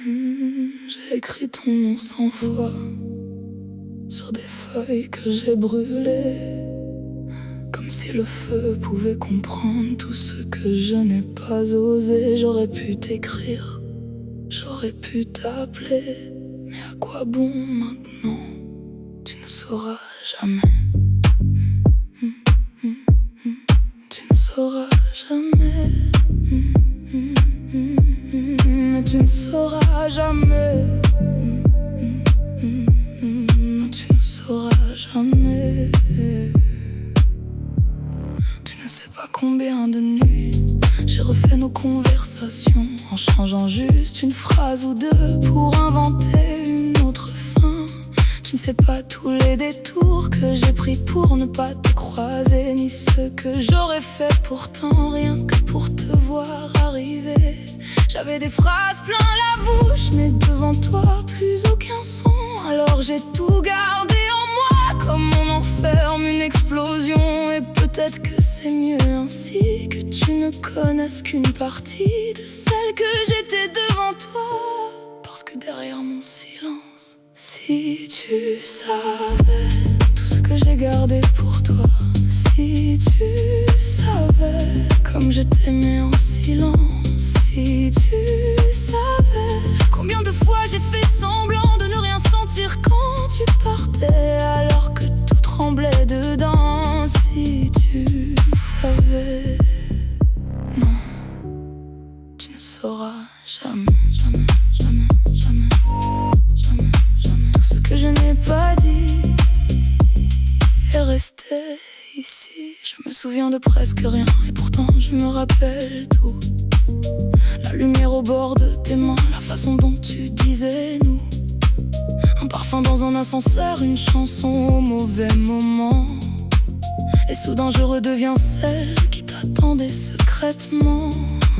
J'ai écrit ton nom 100 fois sur des feuilles que j'ai brûlées, comme si le feu pouvait comprendre tout ce que je n'ai pas osé. J'aurais pu t'écrire, j'aurais pu t'appeler, mais à quoi bon maintenant? Tu ne sauras jamais. Tu ne sauras jamais. Mais tu ne sauras jamais. Tu ne sauras jamais. Tu ne sais pas combien de nuits j'ai refait nos conversations en changeant juste une phrase ou deux pour inventer une autre fin. Tu ne sais pas tous les détours que j'ai pris pour ne pas te croiser, ni ce que j'aurais fait pourtant rien que pour te voir arriver. J'avais des phrases plein la bouche, mais devant toi plus aucun son. Alors j'ai tout gardé en moi, comme on enferme une explosion. Et peut-être que c'est mieux ainsi, que tu ne connaisses qu'une partie de celle que j'étais devant toi. Parce que derrière mon silence, si tu savais tout ce que j'ai gardé pour toi, si tu savais comme je t'aimais en silence, si tu savais combien de fois j'ai fait semblant de ne rien sentir quand tu partais alors que tout tremblait dedans, si tu savais. Non, tu ne sauras jamais, jamais, jamais, jamais, jamais, jamais. Tout ce que je n'ai pas dit est resté ici. Je me souviens de presque rien et pourtant je me rappelle tout. La lumière au bord de tes mains, la façon dont tu disais nous, un parfum dans un ascenseur, une chanson au mauvais moment. Et soudain je redeviens celle qui t'attendait secrètement.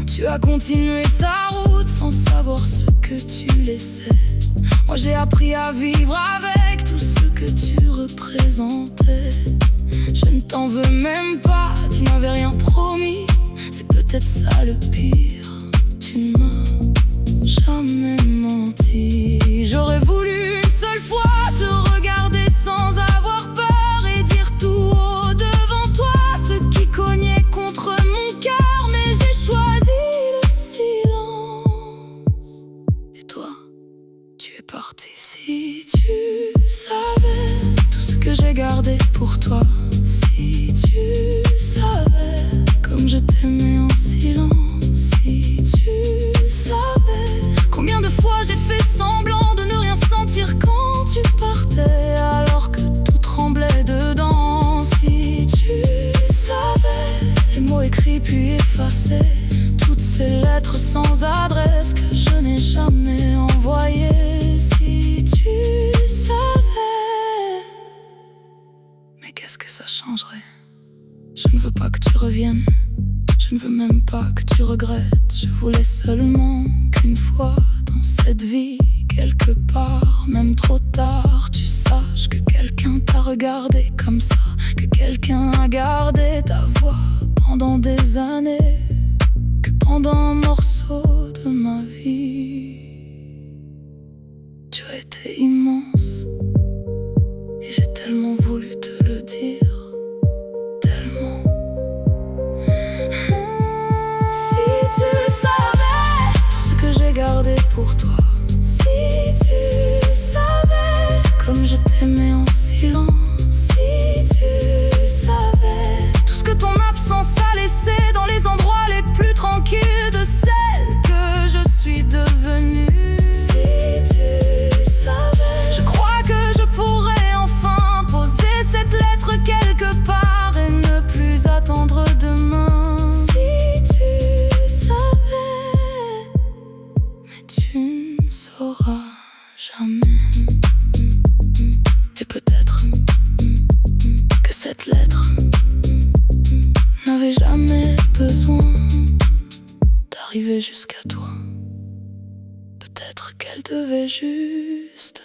Tu as continué ta route sans savoir ce que tu laissais. Moi j'ai appris à vivre avec tout ce que tu représentais. Je ne t'en veux même pas, tu n'avais rien promis. C'est peut-être ça le pire, tu ne m'as jamais menti. J'aurais voulu une seule fois te regarder sans avoir peur et dire tout haut devant toi ce qui cognait contre mon cœur. Mais j'ai choisi le silence. Et toi, tu es parti. Si tu savais tout ce que j'ai gardé pour toi, si tu savais comme je t'aimais en silence, si tu savais combien de fois j'ai fait semblant de ne rien sentir quand tu partais alors que tout tremblait dedans, si tu savais les mots écrits puis effacés, toutes ces lettres sans adresse que je n'ai jamais envoyées, si tu savais. Mais qu'est-ce que ça changerait? Je ne veux pas que tu reviennes, je ne veux même pas que tu regrettes. Je voulais seulement qu'une fois dans cette vie, quelque part, même trop tard, tu saches que quelqu'un t'a regardé comme ça, que quelqu'un a gardé ta voix pendant des années, que pendant un morceau de ma vie, tu as été immense. Et j'ai tellement voulu te le dire. Gardé pour toi, si tu savais comme je t'aimais en silence, si tu savais tout ce que ton absence a laissé dans les endroits les plus tranquilles de celle que je suis devenue, si tu savais. Je crois que je pourrais enfin poser cette lettre quelque part et ne plus attendre demain. Tu ne sauras jamais. Et peut-être que cette lettre n'avait jamais besoin d'arriver jusqu'à toi. Peut-être qu'elle devait juste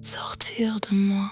sortir de moi.